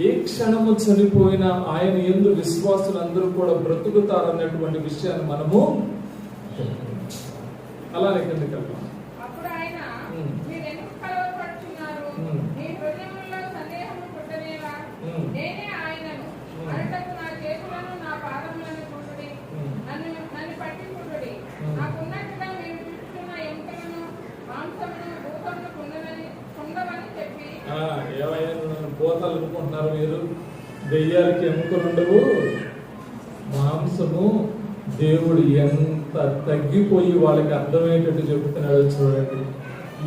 ఏ క్షణము చనిపోయినా ఆయన యందు విశ్వాసులందరూ కూడా బ్రతుకుతారన్నటువంటి విషయాన్ని మనము అలానే కిందకి వెళ్తాం. ఏమైనా పోతాలు అనుకుంటున్నారు మీరు? దెయ్యాలకి ఎముకలు ఉండవు, మాంసము. దేవుడు ఎంత తగ్గిపోయి వాళ్ళకి అర్థమయ్యేటట్టు చెబుతున్నాడో చూడండి.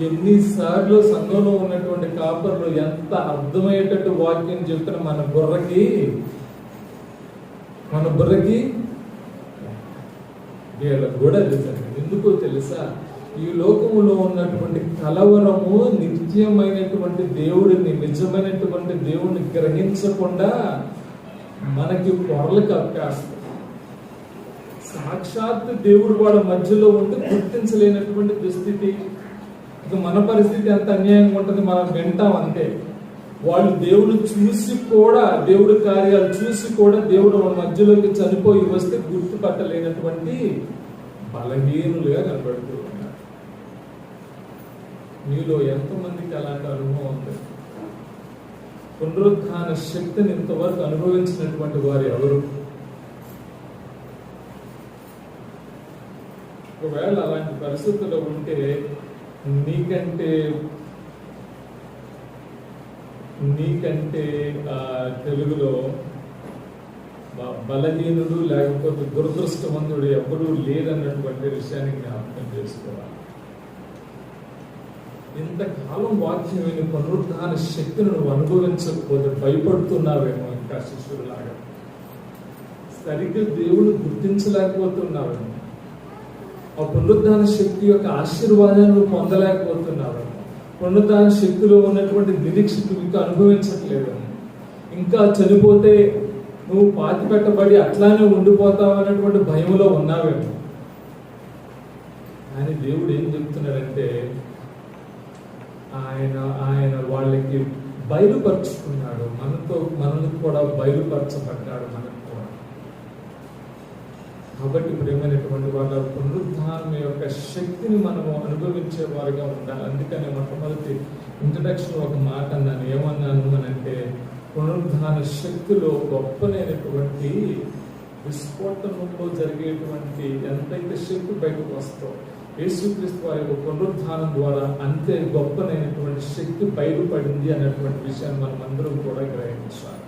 ఎన్నిసార్లు సంఘంలో ఉన్నటువంటి కాపర్లు ఎంత అర్థమయ్యేటట్టు వాక్యం చెప్తున్న మన బుర్రకి వీళ్ళకు కూడా తెలుసండి. ఎందుకో తెలుసా? ఈ లోకములో ఉన్నటువంటి కలవరము నిత్యమైనటువంటి దేవుడిని, నిజమైనటువంటి దేవుడిని గ్రహించకుండా మనకి పొరలు కప్పేస్తాయి. సాక్షాత్ దేవుడు వాళ్ళ మధ్యలో ఉంటే గుర్తించలేనటువంటి దుస్థితి. ఇక మన పరిస్థితి ఎంత అన్యాయంగా ఉంటుంది, మనం వింటాం అంతే. వాళ్ళు దేవుడు చూసి కూడా, దేవుడి కార్యాలు చూసి కూడా దేవుడు వాళ్ళ మధ్యలోకి చనిపోయి వస్తే గుర్తుపట్టలేనటువంటి బలహీనులుగా కనబడుతూ ఉన్నారు. మీలో ఎంతమందికి అలాంటి అనుభవం ఉంది? పునరుత్థాన శక్తిని ఇంతవరకు అనుభవించినటువంటి వారు ఎవరు? ఒకవేళ అలాంటి పరిస్థితుల్లో ఉంటే నీకంటే తెలుగులో బలహీనుడు లేకపోతే దురదృష్టవంతుడు ఎప్పుడూ లేదన్నటువంటి విషయాన్ని జ్ఞాపకం చేసుకోవాలి. ఇంతకాలం వాక్యం విని పునరుత్థాన శక్తిని నువ్వు అనుభవించకపోతే భయపడుతున్నావేమో, ఇంకా శిష్యులాగా సరిగ్గా దేవుడు గుర్తించలేకపోతున్నావేమో, ఆ పునరుత్థాన శక్తి యొక్క ఆశీర్వాదాన్ని నువ్వు పొందలేకపోతున్నావేమో, పునరుత్థాన శక్తిలో ఉన్నటువంటి నిరీక్షకు ఇంకా అనుభవించట్లేదేమో, ఇంకా చనిపోతే నువ్వు పాతి పెట్టబడి అట్లానే ఉండిపోతావు అన్నటువంటి భయంలో ఉన్నావేమో. కానీ దేవుడు ఏం చెప్తున్నాడంటే ఆయన వాళ్ళకి బయలుపరుచుకున్నాడు. మనల్ని కూడా బయలుపరచబడ్డాడు మనకు కూడా. కాబట్టి ప్రేమైనటువంటి వాళ్ళ పునరుద్ధానం యొక్క శక్తిని మనము అనుభవించే వారిగా ఉండాలి. అందుకని మొట్టమొదటి ఇంట్రడక్షన్ ఒక మాట అన్నాను. ఏమన్నాను అనంటే, పునరుద్ధాన శక్తిలో గొప్పనైనటువంటి విస్ఫోటనంలో జరిగేటువంటి ఎంతైతే శక్తి బయటకు వస్తో, యేసుక్రీస్తు వారి యొక్క పునరుద్ధానం ద్వారా అంతే గొప్పనైనటువంటి శక్తి బయలుపడింది అన్నటువంటి విషయాన్ని మనం అందరం కూడా గ్రహించాలి.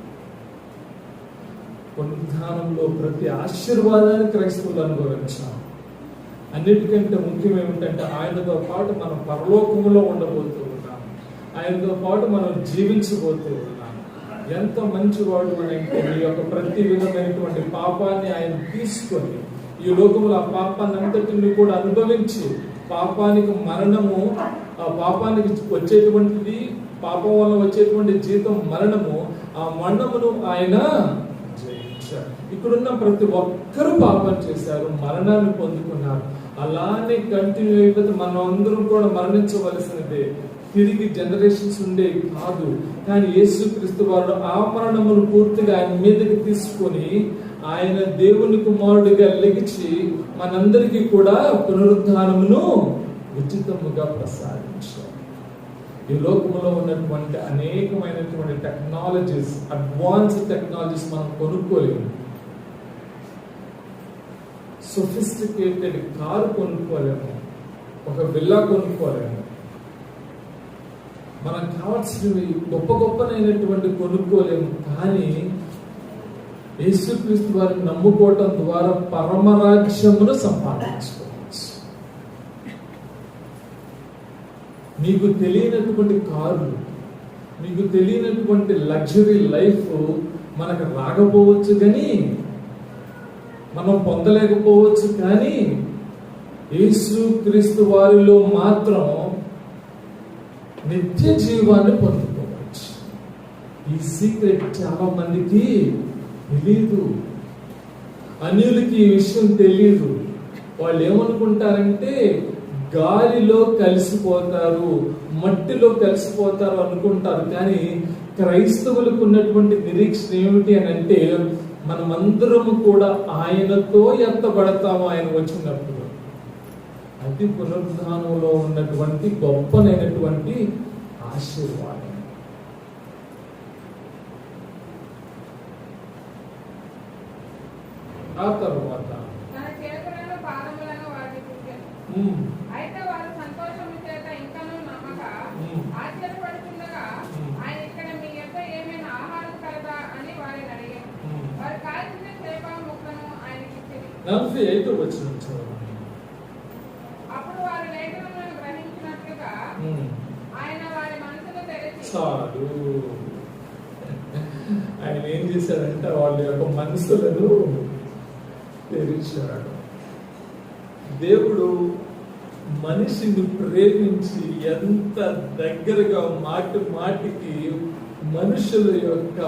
పునరుద్ధానంలో ప్రతి ఆశీర్వాదాన్ని క్రైస్తవులు అనుభవించాం. అన్నిటికంటే ముఖ్యం ఏమిటంటే ఆయనతో పాటు మనం పరలోకములో ఉండబోతూ ఉన్నాం, ఆయనతో పాటు మనం జీవించబోతూ ఉన్నాం. ఎంత మంచివాడు అంటే నీ యొక్క ప్రతి విధమైనటువంటి పాపాన్ని ఆయన తీసుకొని ఈ లోకంలో ఆ పాపాన్ని అంతటిని కూడా అనుభవించి, పాపానికి మరణము, ఆ పాపానికి వచ్చేటువంటిది, పాపం వల్ల వచ్చేటువంటి జీతం మరణము, ఆ మరణమును ఆయన జయించారు. ఇక్కడున్న ప్రతి ఒక్కరూ పాపం చేశారు, మరణాన్ని పొందుకున్నారు. అలానే కంటిన్యూ అయిపోతే మనం అందరం కూడా మరణించవలసినదే, తిరిగి జనరేషన్స్ ఉండే కాదు. కానీ యేసుక్రీస్తు వారు ఆ మరణమును పూర్తిగా ఆయన మీదకి తీసుకొని ఆయన దేవుని కుమారుడిగా లెగిచి మనందరికీ కూడా పునరుద్ధానమును ఉచితముగా ప్రసాదించారు. ఈ లోకంలో ఉన్నటువంటి అనేకమైనటువంటి టెక్నాలజీస్, అడ్వాన్స్ టెక్నాలజీస్ మనం కొనుక్కోలేము. సొఫిస్టికేటెడ్ కారు కొనుక్కోలేము, ఒక విల్లా కొనుక్కోలేము. మనకు కావాల్సినవి గొప్పనైనటువంటి కొనుక్కోలేము. కానీ యేసుక్రీస్తు వారిని నమ్ముకోవటం ద్వారా పరమరాజ్యమును సంపాదించుకోవచ్చు. మీకు తెలియనటువంటి కార్లు, మీకు తెలియనటువంటి లగ్జరీ లైఫ్ మనకు రాకపోవచ్చు, కానీ మనం పొందలేకపోవచ్చు. కానీ యేసుక్రీస్తు వారిలో మాత్రం నిత్య జీవాన్ని పొందుకోవచ్చు. ఈ సీక్రెట్ చాలా మందికి తెలియదు, అన్యులకి ఈ విషయం తెలియదు. వాళ్ళు ఏమనుకుంటారంటే గాలిలో కలిసిపోతారు, మట్టిలో కలిసిపోతారు అనుకుంటారు. కానీ క్రైస్తవులకు ఉన్నటువంటి నిరీక్షణ ఏమిటి అని అంటే, మనమందరము కూడా ఆయనతో ఎత్తబడతాము ఆయన వచ్చినప్పుడు. అది పునరుద్ధానంలో ఉన్నటువంటి గొప్పనైనటువంటి ఆశీర్వాదం. ఆ తర్వాత
అయితే వారు సంతోషము చేత ఇంకనూ నమ్మక ఆశ్చర్యపడుతుండగా ఆయన ఇక్కడ మీ యొక్క ఏమైనా ఆహారం కలదా అని వారిని అడిగారు. వారు కాల్చిన చేప ముక్కను ఆయనకి ఇచ్చింది. అప్పుడు వారు లేఖనములను గ్రహించినట్లుగా
చాలు. ఆయన ఏం చేశాడంటే వాళ్ళ యొక్క మనసులను తెరిచాడు. దేవుడు మనిషిని ప్రేమించి ఎంత దగ్గరగా మాటి మాటికి మనుషుల యొక్క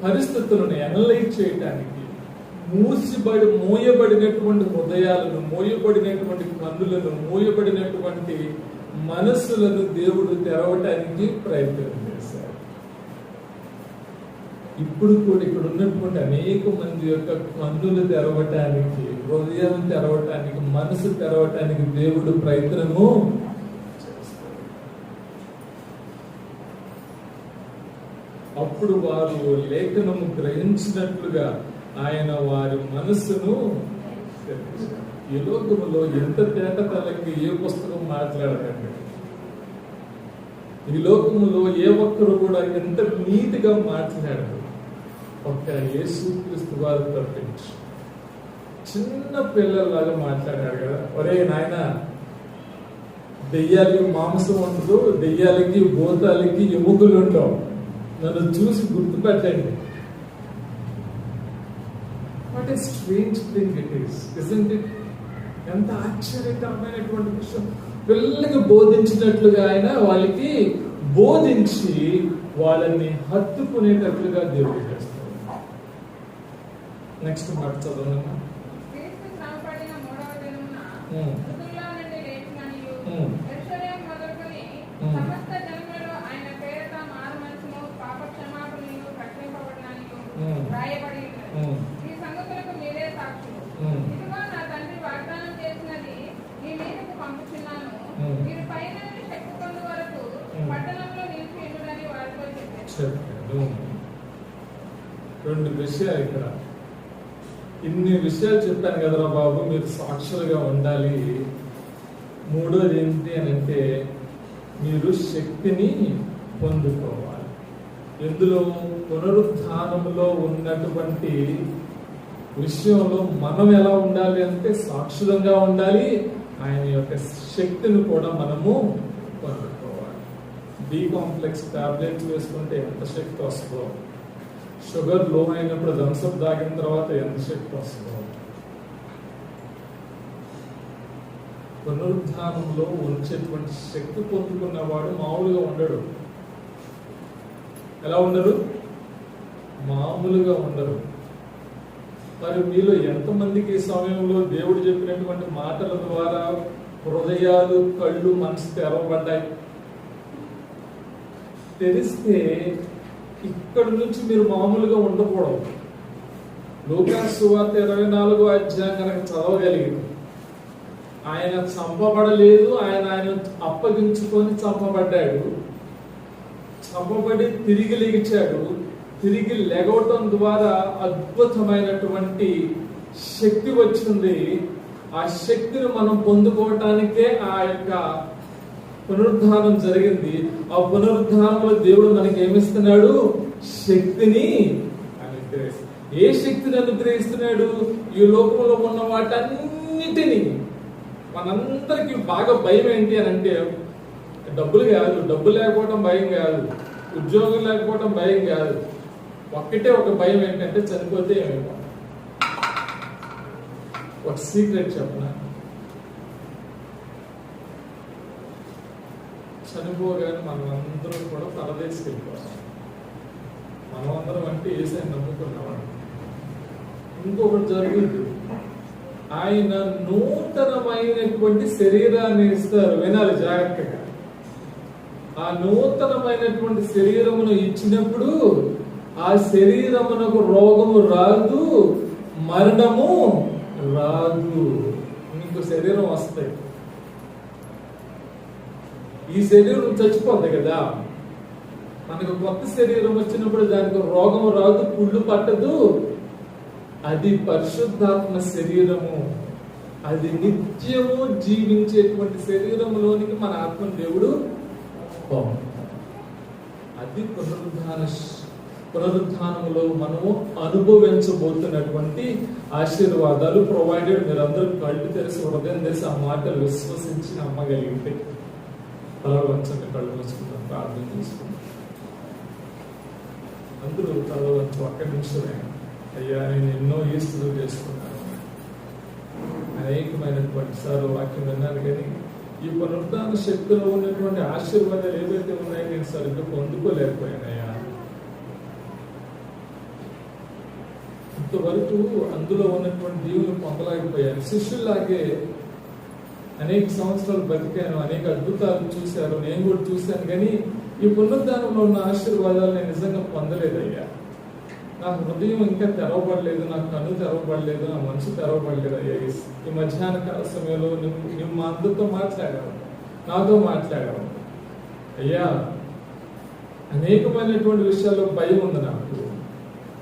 పరిస్థితులను అనలైజ్ చేయటానికి మూయబడినటువంటి హృదయాలను, మూయబడినటువంటి కన్నులను, మూయబడినటువంటి మనస్సులను దేవుడు తెరవటానికి ప్రయత్నం చేశాడు. ఇప్పుడు కూడా ఇక్కడ ఉన్నటువంటి అనేక మంది యొక్క కన్నులు తెరవటానికి, హృదయం తెరవటానికి, మనసు తెరవటానికి దేవుడు ప్రయత్నము చేస్తాడు. అప్పుడు వారు లేఖనము గ్రహించినట్లుగా ఆయన వారి మనస్సును తెరిచాడు. ఈ లోకములో ఎంత తేటతలంగా ఏ పుస్తకం మాట్లాడకండి. ఈ లోకములో ఏ ఒక్కరు కూడా ఎంత నీతిగా మాట్లాడరు. ఒక్క యేసుక్రీస్తు వారు తప్పించి చిన్న పిల్లలాగా మాట్లాడాడు కదా. ఒరే నాయన, దెయ్యాలకి మాంసం ఉండదు, దెయ్యాలకి భూతాలకి ఎముకలు ఉండవు, నన్ను చూసి గుర్తుపెట్టండి. What a strange thing it is, isn't it? ఎంత ఆశ్చర్యకరమైనటువంటి విషయం. పిల్లలకి బోధించినట్లుగా ఆయన వాళ్ళకి బోధించి వాళ్ళని హత్తుకునేటట్లుగా దేవుడు చేస్తాడు. నెక్స్ట్ మాట చదవనమ్మా. రెండు విషయాలు ఇక్కడ. ఇన్ని విషయాలు చెప్పాను కదరా బాబు, మీరు సాక్షులుగా ఉండాలి. మూడోది ఏంటి అని అంటే, మీరు శక్తిని పొందుకోవాలి. ఎందులో? పునరుద్ధానంలో ఉన్నటువంటి విషయంలో మనం ఎలా ఉండాలి అంటే సాక్షులంగా ఉండాలి. ఆయన యొక్క శక్తిని కూడా మనము పొందుకోవాలి. బి కాంప్లెక్స్ టాబ్లెట్స్ వేసుకుంటే ఎంత శక్తి వస్తుందో, షుగర్ లో అయినప్పుడు థమ్స్అప్ తాగిన తర్వాత ఎంత శక్తి వస్తుందో, పునరుద్ధానంలో ఉంచేటువంటి శక్తి పొందుకున్నవాడు మామూలుగా ఉండడు. ఎలా ఉండరు? మామూలుగా ఉండరు. మరి మీలో ఎంతమందికి ఈ సమయంలో దేవుడు చెప్పినటువంటి మాటల ద్వారా హృదయాలు, కళ్ళు, మనసు తెరవబడ్డాయి? తెలిస్తే ఇక్కడ నుంచి మీరు మామూలుగా ఉండకూడదు. లూకాసు సువార్త 24వ అధ్యాయం కనుక చదవగలిగింది, ఆయన చంపబడలేదు, ఆయన అప్పగించుకొని చంపబడ్డాడు, చంపబడి తిరిగి లేచాడు. తిరిగి లెగవటం ద్వారా అద్భుతమైనటువంటి శక్తి వచ్చింది. ఆ శక్తిని మనం పొందుకోవటానికే ఆ యొక్క పునరుద్ధానం జరిగింది. ఆ పునరుద్ధానంలో దేవుడు మనకి ఏమిస్తున్నాడు? శక్తిని అనుగ్రహిస్తున్నాడు. ఏ శక్తిని అనుగ్రహిస్తున్నాడు? ఈ లోకంలో ఉన్న వాటన్నిటినీ. మనందరికీ బాగా భయం ఏంటి అని అంటే, డబ్బులు కాదు, డబ్బు లేకపోవడం భయం కాదు, ఉద్యోగం లేకపోవడం భయం కాదు. ఒక్కటే ఒక భయం ఏంటంటే చనిపోతే ఏమైపో. ఒక సీక్రెట్ చెప్పనా? చనిపోగానే మనం అందరం కూడా పరదేశికి వెళ్ళిపోతాం. మనం అందరం అంటే యేసయ్యని నమ్ముకున్నవాడు. ఇంకొకటి జరుగుతుంది, ఆయన నూతనమైనటువంటి శరీరాన్ని ఇస్తారు. వినాలి జాగ్రత్తగా. ఆ నూతనమైనటువంటి శరీరమును ఇచ్చినప్పుడు ఆ శరీరమునకు రోగము రాదు, మరణము రాదు. మీకు శరీరం వస్తాయి. ఈ శరీరం చచ్చిపోద్ది కదా. మనకు కొత్త శరీరం వచ్చినప్పుడు దానికి రోగము రాదు, పుళ్ళు పట్టదు. అది పరిశుద్ధాత్మ శరీరము. అది నిత్యము జీవించేటువంటి శరీరంలోనికి మన ఆత్మ దేవుడు అది పునరుద్ధానంలో మనము అనుభవించబోతున్నటువంటి ఆశీర్వాదాలు. ప్రొవైడెడ్ మీరందరూ కళ్ళు తెరిచి, హృదయం తెరిచి ఆ మాటలు విశ్వసించి నమ్మగలిగితే. కళ్ళు వంచండి, కళ్ళు మూసుకుంటాం, ప్రార్థన ఎప్పుడు చదవచ్చు ఒక్క నిమిషమే. అయ్యా నేను ఎన్నో ఈస్తులు చేసుకున్నాను, అనేకమైనటువంటి సార్లు వాక్యం విన్నాను, కానీ ఈ పునరుద్ధాన శక్తిలో ఉన్నటువంటి ఆశీర్వాదాలు ఏవైతే ఉన్నాయో నేను సరిగ్గా పొందుకోలేకపోయానయ్యా. ఇంతవరకు అందులో ఉన్నటువంటి దీవులు పొందలేకపోయాను. శిష్యుల్లాగే అనేక సంవత్సరాలు బతికాను, అనేక అద్భుతాలు చూశాను, నేను కూడా చూశాను, కానీ ఈ పునరుద్ధానంలో ఉన్న ఆశీర్వాదాలు నేను నిజంగా పొందలేదయ్యా. నా హృదయం ఇంకా తెరవబడలేదు, నా కన్ను తెరవబడలేదు, నా మనసు తెరవబడలేదు అయ్యా. ఈ మధ్యాహ్న కాల సమయంలో నువ్వు మా అందరితో మాట్లాడావు, నాతో మాట్లాడావు అయ్యా. అనేకమైనటువంటి విషయాల్లో భయం ఉంది నాకు.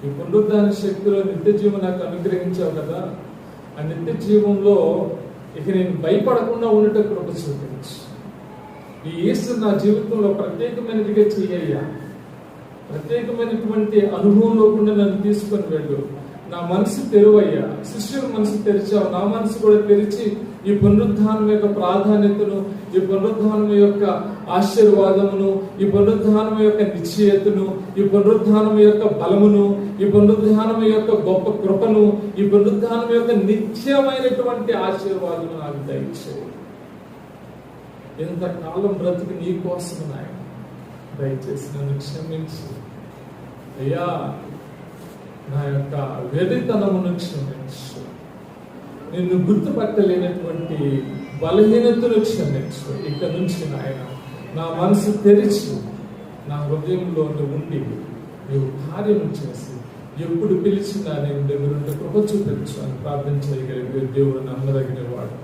ఈ పునరుద్ధాన శక్తిలో నిత్య జీవం నాకు అనుగ్రహించావు కదా, ఆ నిత్య జీవంలో ఇక నేను భయపడకుండా ఉండటం కృప చూపించు. ఈ ఈస్టర్ నా జీవితంలో ప్రత్యేకమైనదిగా చెయ్యయ్యా. ప్రత్యేకమైనటువంటి అనుభవంలో కూడా నన్ను తీసుకొని వెళ్ళు. నా మనసు తెరువయ్యా. శిష్యుల మనసు తెరిచావు, నా మనసు కూడా తెరిచి ఈ పునరుద్ధానం యొక్క ప్రాధాన్యతను, ఈ పునరుద్ధానం యొక్క ఆశీర్వాదమును, ఈ పునరుద్ధానం యొక్క నిశ్చయతను, ఈ పునరుద్ధానం యొక్క బలమును, ఈ పునరుద్ధానం యొక్క గొప్ప కృపను, ఈ పునరుద్ధానం యొక్క నిత్యమైనటువంటి ఆశీర్వాదము నాకు దయచేయి. ఎంతకాలం బ్రతుకు నీ కోసం నాయన, దయచేసి నన్ను క్షమించి అయ్యా. నా యొక్క వెర్రితనమును క్షమించు, నిన్ను గుర్తుపట్టలేనటువంటి బలహీనతను క్షమించు. ఇక్కడ నుంచి నాయన నా మనసు తెరిచి నా హృదయంలో ఉండి నీవు కార్యం చేసి ఎప్పుడు పిలిచినా నేను దగ్గరుంటే కృప చూపించు అని ప్రార్థన చేయగలిగే దేవుడు నమ్మదగిన వాడు.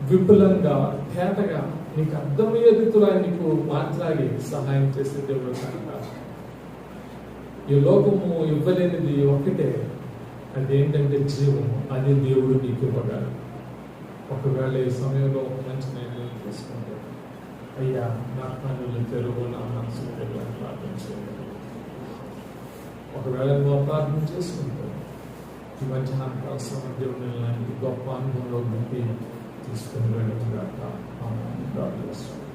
విపులంగా తేటగా నీకు అర్థమయ్యే రీతిలో నీకు మాట్లాడి సహాయం చేసే దేవుడు కనుక ఈ లోకము ఇవ్వలేనిది ఒక్కటే, అదేంటంటే జీవము. అది దేవుడు నీకు ఇవ్వగలడు. ఒకవేళ ఈ సమయంలో ఒక మంచి నిర్ణయం తీసుకుంటే అయ్యా నా కన్నులు తెరువు, నా మనసు తెరువు అని ప్రార్థన చేయగలరు. ఒకవేళ నువ్వు ప్రార్థన చేసుకుంటే ఈ మధ్యాహ్నం కోసం దేవుని లాంటి గొప్ప అనుభవంలో బట్టి తీసుకుని వెళ్ళడం కాక ప్రార్థిస్తాను.